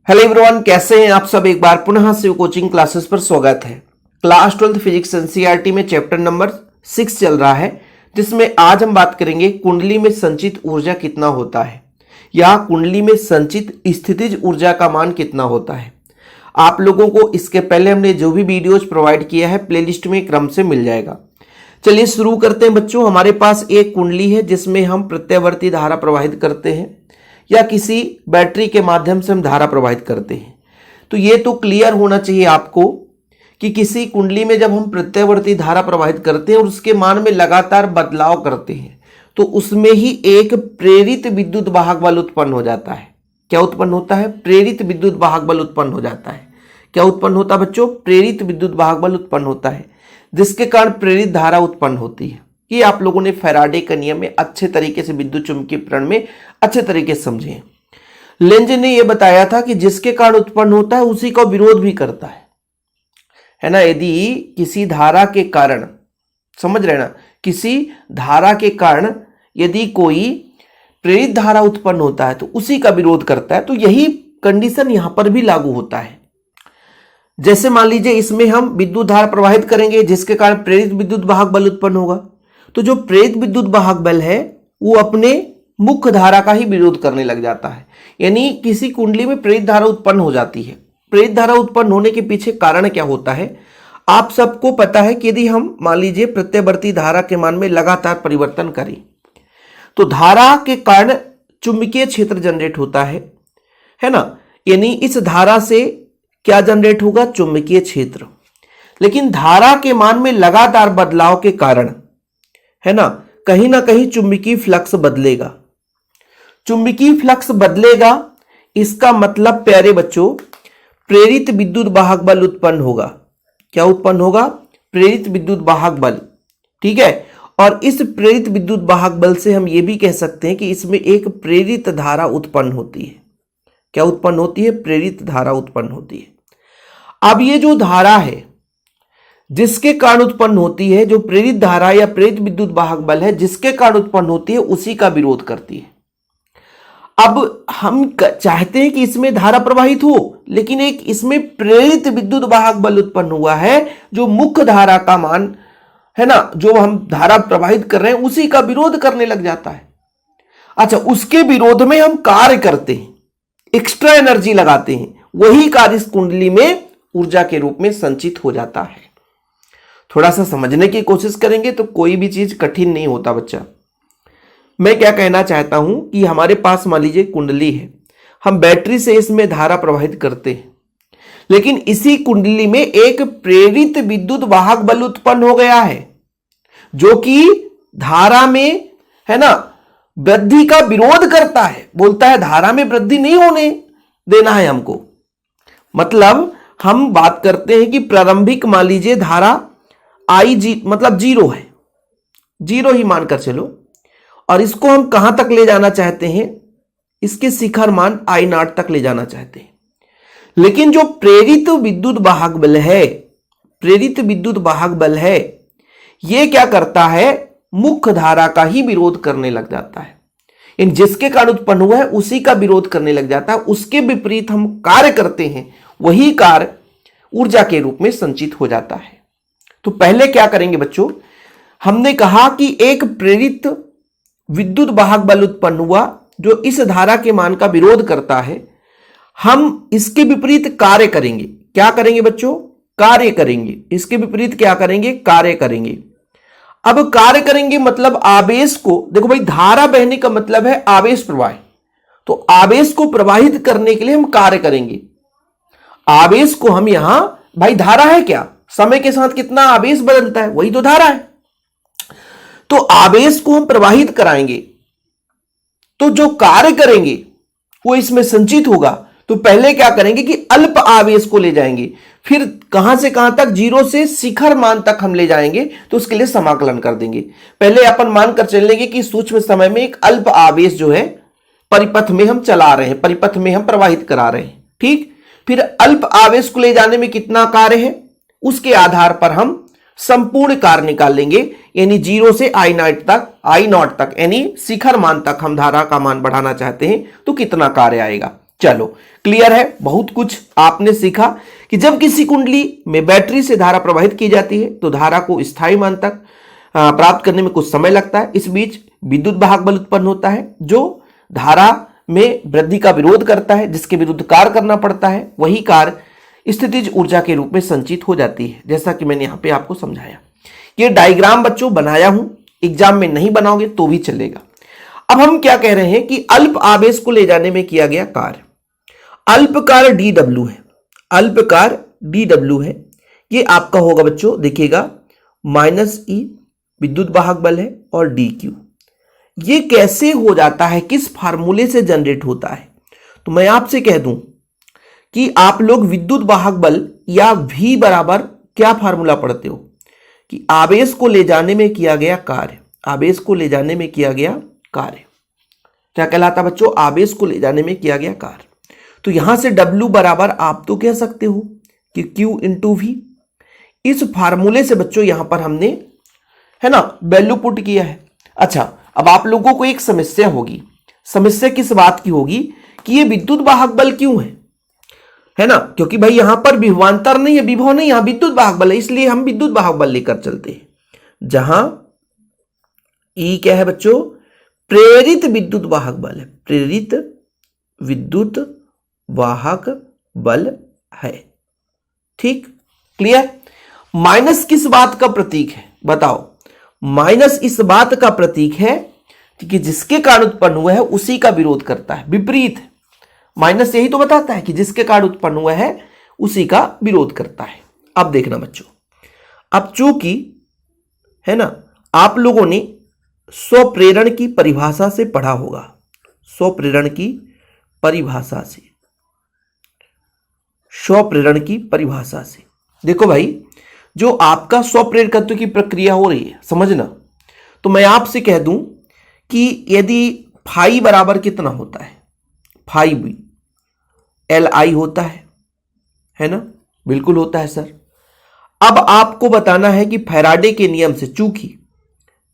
Hello everyone, कैसे हैं आप सब। एक बार पुनः शिव कोचिंग क्लासेस पर स्वागत है। क्लास 12 फिजिक्स एनसीईआरटी में चैप्टर नंबर 6 चल रहा है, जिसमें आज हम बात करेंगे कुंडली में संचित ऊर्जा कितना होता है या कुंडली में संचित स्थितिज ऊर्जा का मान कितना होता है। आप लोगों को इसके पहले हमने जो भी वीडियोज प्रोवाइड किया है प्लेलिस्ट में क्रम से मिल जाएगा। चलिए शुरू करते हैं बच्चों। हमारे पास एक कुंडली है जिसमें हम प्रत्यावर्ती धारा प्रवाहित करते हैं या किसी बैटरी के माध्यम से हम धारा प्रवाहित करते हैं। तो ये तो क्लियर होना चाहिए आपको कि किसी कुंडली में जब हम प्रत्यावर्ती धारा प्रवाहित करते हैं और उसके मान में लगातार बदलाव करते हैं तो उसमें ही एक प्रेरित विद्युत वाहक बल उत्पन्न हो जाता है। क्या उत्पन्न होता है? प्रेरित विद्युत वाहक बल उत्पन्न हो जाता है। क्या उत्पन्न होता है बच्चों? प्रेरित विद्युत वाहक बल उत्पन्न होता है, जिसके कारण प्रेरित धारा उत्पन्न होती है। ये आप लोगों ने फैराडे का नियम में अच्छे तरीके से विद्युत चुंबकीय प्रेरण में अच्छे तरीके से समझे। लेंज ने यह बताया था कि जिसके कारण उत्पन्न होता है उसी का विरोध भी करता है ना। यदि किसी धारा के कारण, समझ रहे ना, किसी धारा के कारण यदि कोई प्रेरित धारा उत्पन्न होता है तो उसी का विरोध करता है। तो यही कंडीशन यहां पर भी लागू होता है। जैसे मान लीजिए इसमें हम विद्युत धारा प्रवाहित करेंगे जिसके कारण प्रेरित विद्युत वाहक बल उत्पन्न होगा, तो जो प्रेरित विद्युत वाहक बल है वो अपने मुख्य धारा का ही विरोध करने लग जाता है। यानी किसी कुंडली में प्रेरित धारा उत्पन्न हो जाती है। प्रेरित धारा उत्पन्न होने के पीछे कारण क्या होता है आप सबको पता है कि यदि हम मान लीजिए प्रत्यावर्ती धारा के मान में लगातार परिवर्तन करें तो धारा के कारण चुंबकीय क्षेत्र जनरेट होता है ना। यानी इस धारा से क्या जनरेट होगा? चुंबकीय क्षेत्र। लेकिन धारा के मान में लगातार बदलाव के कारण, है ना कहीं चुंबकीय फ्लक्स बदलेगा। चुंबकीय फ्लक्स बदलेगा, इसका मतलब प्यारे बच्चों प्रेरित विद्युत वाहक बल उत्पन्न होगा। क्या उत्पन्न होगा? प्रेरित विद्युत वाहक बल। ठीक है। और इस प्रेरित विद्युत वाहक बल से हम यह भी कह सकते हैं कि इसमें एक प्रेरित धारा उत्पन्न होती है। क्या उत्पन्न होती है? प्रेरित धारा उत्पन्न होती है। अब ये जो धारा है जिसके कारण उत्पन्न होती है, जो प्रेरित धारा या प्रेरित विद्युत वाहक बल है जिसके कारण उत्पन्न होती है, उसी का विरोध करती है। अब हम चाहते हैं कि इसमें धारा प्रवाहित हो, लेकिन एक इसमें प्रेरित विद्युत वाहक बल उत्पन्न हुआ है जो मुख्य धारा का मान है ना, जो हम धारा प्रवाहित कर रहे हैं उसी का विरोध करने लग जाता है। अच्छा, उसके विरोध में हम कार्य करते हैं, एक्स्ट्रा एनर्जी लगाते हैं, वही कार्य इस कुंडली में ऊर्जा के रूप में संचित हो जाता है। थोड़ा सा समझने की कोशिश करेंगे तो कोई भी चीज कठिन नहीं होता बच्चा। मैं क्या कहना चाहता हूं कि हमारे पास मान लीजिए कुंडली है, हम बैटरी से इसमें धारा प्रवाहित करते हैं, लेकिन इसी कुंडली में एक प्रेरित विद्युत वाहक बल उत्पन्न हो गया है जो कि धारा में, है ना, वृद्धि का विरोध करता है। बोलता है धारा में वृद्धि नहीं होने देना है हमको। मतलब हम बात करते हैं कि प्रारंभिक मान लीजिए धारा मतलब जीरो है, जीरो ही मानकर चलो, और इसको हम कहां तक ले जाना चाहते हैं? इसके शिखर मान I0 तक ले जाना चाहते हैं। लेकिन जो प्रेरित विद्युत वाहक बल है, प्रेरित विद्युत वाहक बल है, यह क्या करता है? मुख्य धारा का ही विरोध करने लग जाता है। इन जिसके कारण उत्पन्न हुआ है उसी का विरोध करने लग जाता है। उसके विपरीत हम कार्य करते हैं, वही कार्य ऊर्जा के रूप में संचित हो जाता है। तो पहले क्या करेंगे बच्चों? हमने कहा कि एक प्रेरित विद्युत वाहक बल उत्पन्न हुआ जो इस धारा के मान का विरोध करता है। हम इसके विपरीत कार्य करेंगे। क्या करेंगे बच्चों? कार्य करेंगे। इसके विपरीत क्या करेंगे? कार्य करेंगे। अब कार्य करेंगे मतलब आवेश को, देखो भाई धारा बहने का मतलब है आवेश प्रवाह, तो आवेश को प्रवाहित करने के लिए हम कार्य करेंगे। आवेश को हम यहां, भाई धारा है क्या, समय के साथ कितना आवेश बदलता है, वही तो धारा है। तो आवेश को हम प्रवाहित कराएंगे तो जो कार्य करेंगे वो इसमें संचित होगा। तो पहले क्या करेंगे कि अल्प आवेश को ले जाएंगे, फिर कहां से कहां तक? जीरो से शिखर मान तक हम ले जाएंगे। तो उसके लिए समाकलन कर देंगे। पहले अपन मानकर चल लेंगे कि सूक्ष्म समय में एक अल्प आवेश जो है परिपथ में हम चला रहे हैं, परिपथ में हम प्रवाहित करा रहे हैं। ठीक, फिर अल्प आवेश को ले जाने में कितना कार्य है, उसके आधार पर हम संपूर्ण कार्य निकाल लेंगे। यानी जीरो से I0 तक यानी शिखर मान तक हम धारा का मान बढ़ाना चाहते हैं तो कितना कार्य आएगा। चलो क्लियर है, बहुत कुछ आपने सीखा कि जब किसी कुंडली में बैटरी से धारा प्रवाहित की जाती है तो धारा को स्थायी मान तक प्राप्त करने में कुछ समय लगता है। इस बीच विद्युत वाहक बल उत्पन्न होता है जो धारा में वृद्धि का विरोध करता है, जिसके विरुद्ध कार्य करना पड़ता है। वही कार्य स्थितिज ऊर्जा के रूप में संचित हो जाती है, जैसा कि मैंने यहां पे आपको समझाया। ये डायग्राम बच्चों बनाया हूं, एग्जाम में नहीं बनाओगे तो भी चलेगा। अब हम क्या कह रहे हैं कि अल्प आवेश को ले जाने में किया गया कार्य, अल्प कार्य DW है, अल्प कार्य DW है। ये आपका होगा बच्चों, देखिएगा -E विद्युत वाहक बल है और DQ। ये कैसे हो जाता है, किस फार्मूले से जनरेट होता है? तो मैं आपसे कह दूं कि आप लोग विद्युत वाहक बल या V बराबर क्या फार्मूला पढ़ते हो कि आवेश को ले जाने में किया गया कार्य, आवेश को ले जाने में किया गया कार्य क्या कहलाता बच्चों? आवेश को ले जाने में किया गया कार्य। तो यहां से W बराबर आप तो कह सकते हो कि Q इंटू V। इस फार्मूले से बच्चों यहां पर हमने, है ना, वैल्यू पुट किया है। अच्छा, अब आप लोगों को एक समस्या होगी। समस्या किस बात की होगी कि ये विद्युत वाहक बल क्यों है ना? क्योंकि भाई यहां पर विभवांतर नहीं है, विभव नहीं, यहां विद्युत वाहक बल है, इसलिए हम विद्युत वाहक बल लेकर चलते हैं। जहां E क्या है बच्चों? प्रेरित विद्युत वाहक बल है, प्रेरित विद्युत वाहक बल है। ठीक, क्लियर? माइनस किस बात का प्रतीक है बताओ? माइनस इस बात का प्रतीक है कि जिसके कारण उत्पन्न हुआ है उसी का विरोध करता है, विपरीत। माइनस यही तो बताता है कि जिसके कारण उत्पन्न हुआ है उसी का विरोध करता है। अब देखना बच्चों, अब चूंकि, है ना, आप लोगों ने स्वप्रेरण की परिभाषा से पढ़ा होगा, स्वप्रेरण की परिभाषा से, स्वप्रेरण की परिभाषा से। देखो भाई, जो आपका स्वप्रेरकत्व की प्रक्रिया हो रही है, समझना, तो मैं आपसे कह दूं कि यदि फाई बराबर कितना होता है, फाई भी LI होता है ना? बिल्कुल होता है सर। अब आपको बताना है कि फैराडे के नियम से, चूंकि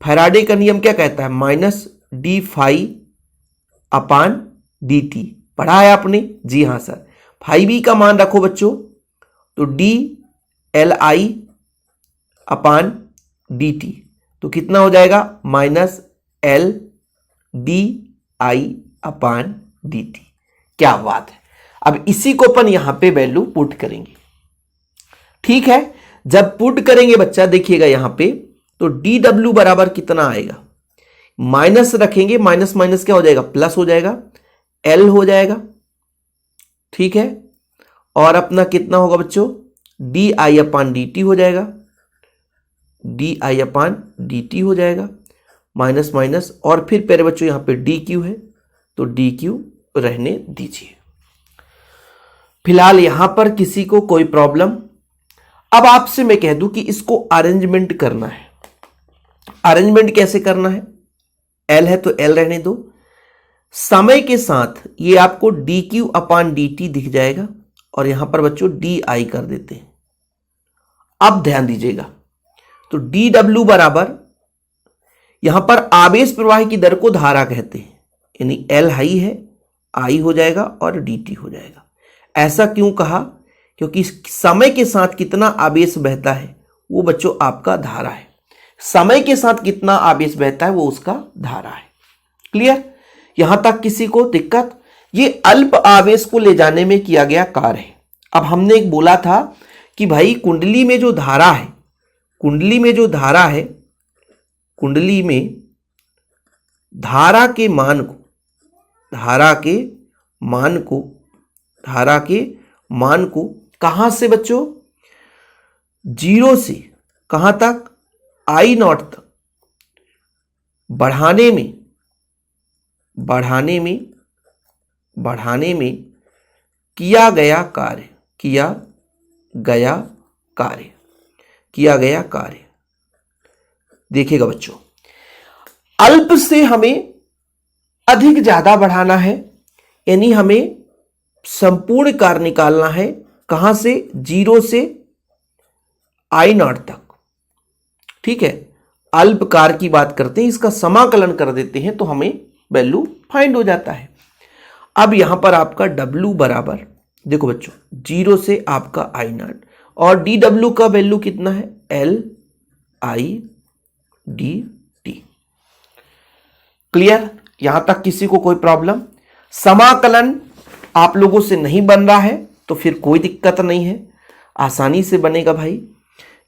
फैराडे का नियम क्या कहता है? -d∅/dt। पढ़ा है आपने? जी हां सर। फाई बी का मान रखो बच्चों, तो dLi/dt, तो कितना हो जाएगा? -LdI/dt। क्या बात है। अब इसी को अपन यहां पे वैल्यू पुट करेंगे, ठीक है? जब पुट करेंगे बच्चा, देखिएगा यहां पे, तो DW बराबर कितना आएगा? माइनस रखेंगे, माइनस माइनस क्या हो जाएगा? प्लस हो जाएगा, L हो जाएगा, ठीक है? और अपना कितना होगा बच्चों? DI/dt हो जाएगा, DI/dt हो जाएगा, माइनस माइनस, और फिर प्यारे बच्चों यहां पे DQ है, तो DQ रहने दीजिए। फिलहाल यहां पर किसी को कोई प्रॉब्लम? अब आपसे मैं कह दूं कि इसको अरेंजमेंट करना है। अरेंजमेंट कैसे करना है? L है तो L रहने दो, समय के साथ ये आपको DQ/dt दिख जाएगा, और यहां पर बच्चों DI कर देते हैं। अब ध्यान दीजिएगा, तो DW बराबर, यहां पर आवेश प्रवाह की दर को धारा कहते हैं, यानी L हाई है, I हो जाएगा और DT हो जाएगा। ऐसा क्यों कहा? क्योंकि समय के साथ कितना आवेश बहता है वो बच्चों आपका धारा है। समय के साथ कितना आवेश बहता है वो उसका धारा है। क्लियर? यहां तक किसी को दिक्कत? ये अल्प आवेश को ले जाने में किया गया कार्य है। अब हमने एक बोला था कि भाई कुंडली में जो धारा है, कुंडली में जो धारा है, कुंडली में धारा के मान को, धारा के मान को, धारा के मान को कहां से बच्चों? 0 से कहां तक? I0 तक बढ़ाने में, बढ़ाने में, बढ़ाने में किया गया कार्य, किया गया कार्य, किया गया कार्य। देखिएगा बच्चों, अल्प से हमें अधिक ज्यादा बढ़ाना है, यानी हमें संपूर्ण कार्य निकालना है। कहां से? 0 से I0 तक, ठीक है? अल्प कार्य की बात करते हैं, इसका समाकलन कर देते हैं तो हमें वैल्यू फाइंड हो जाता है। अब यहां पर आपका W बराबर, देखो बच्चों, 0 से आपका I नॉट, और dW का वैल्यू कितना है, LIDT। क्लियर? यहां तक किसी को कोई प्रॉब्लम? समाकलन आप लोगों से नहीं बन रहा है तो फिर कोई दिक्कत नहीं है, आसानी से बनेगा भाई।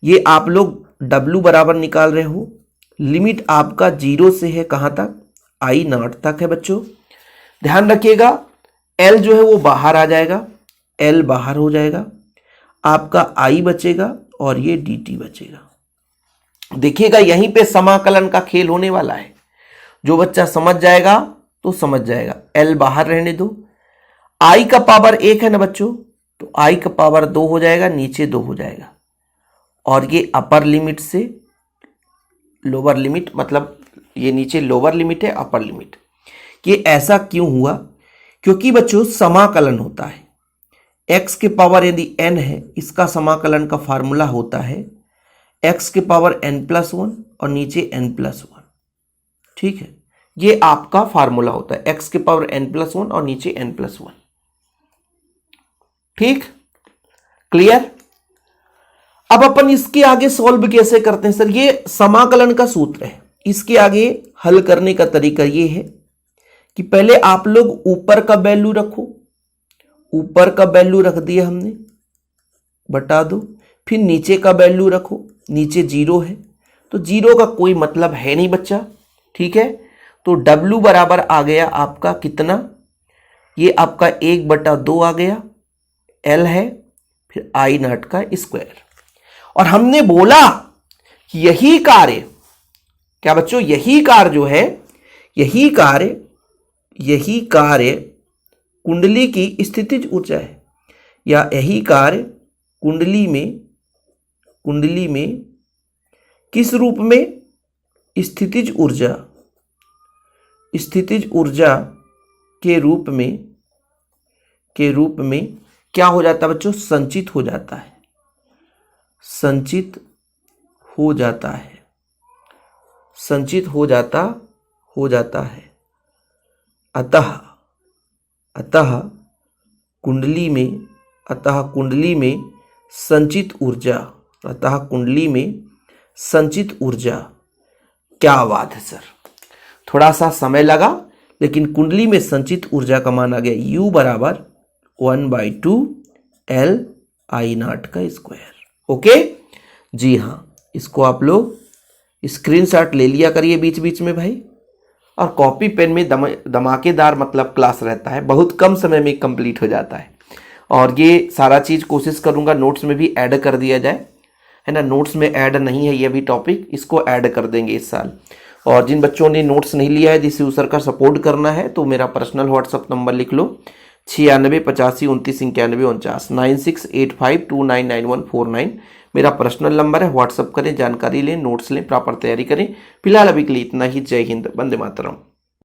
ये आप लोग W बराबर निकाल रहे हो, लिमिट आपका 0 से है कहां तक, I नॉट तक है बच्चों। ध्यान रखिएगा, L जो है वो बाहर आ जाएगा, L बाहर हो जाएगा, आपका I बचेगा और ये dt बचेगा। देखिएगा यहीं पे समाकलन का खेल होने वाला है। जो बच्चा समझ जाएगा तो समझ जाएगा। L बाहर रहने दो, I का पावर 1 है ना बच्चों, तो I का पावर 2 हो जाएगा, नीचे 2 हो जाएगा, और ये अपर लिमिट से लोअर लिमिट, मतलब ये नीचे लोअर लिमिट है, अपर लिमिट। ये ऐसा क्यों हुआ? क्योंकि बच्चों समाकलन होता है, x के पावर यदि n है, इसका समाकलन का फार्मूला होता है x के पावर n+1 और नीचे n+1। ठीक है, ये आपका फार्मूला होता है, x के पावर n+1 और नीचे n+1। ठीक, क्लियर? अब अपन इसके आगे सॉल्व कैसे करते हैं सर? ये समाकलन का सूत्र है, इसके आगे हल करने का तरीका ये है कि पहले आप लोग ऊपर का वैल्यू रखो, ऊपर का वैल्यू रख दिया हमने, बटा दो, फिर नीचे का वैल्यू रखो, नीचे 0 है तो 0 का कोई मतलब है नहीं बच्चा। ठीक है, तो W बराबर आ गया आपका कितना, ये आपका 1/2 आ गया, L है, फिर I नॉट का स्क्वायर। और हमने बोला कि यही कार्य, क्या बच्चों, यही कार्य जो है, यही कार्य कुंडली की स्थितिज ऊर्जा है, या यही कार्य कुंडली में किस रूप में, स्थितिज ऊर्जा के रूप में क्या हो जाता है बच्चों, संचित हो जाता है, संचित हो जाता है। अतः कुंडली में संचित ऊर्जा, क्या बात है सर, थोड़ा सा समय लगा, लेकिन कुंडली में संचित ऊर्जा का मान आ गया U बराबर 1/2 L I नॉट का स्क्वायर। ओके जी हाँ, इसको आप लोग स्क्रीनशॉट ले लिया करिए बीच बीच में भाई, और कॉपी पेन में धमाकेदार मतलब क्लास रहता है, बहुत कम समय में कंप्लीट हो जाता है। और ये सारा चीज़ कोशिश करूँगा नोट्स में भी ऐड कर दिया जाए, है ना। नोट्स में ऐड नहीं है ये भी टॉपिक, इसको ऐड कर देंगे इस साल। और जिन बच्चों ने नोट्स नहीं लिया है, जिसे सर का सपोर्ट करना है, तो मेरा पर्सनल व्हाट्सअप नंबर लिख लो, 9685299149 9685299149 मेरा पर्सनल नंबर है। व्हाट्सअप करें, जानकारी लें, नोट्स लें, प्रॉपर तैयारी करें। फिलहाल अभी के लिए इतना ही। जय हिंद, वंदे मातरम।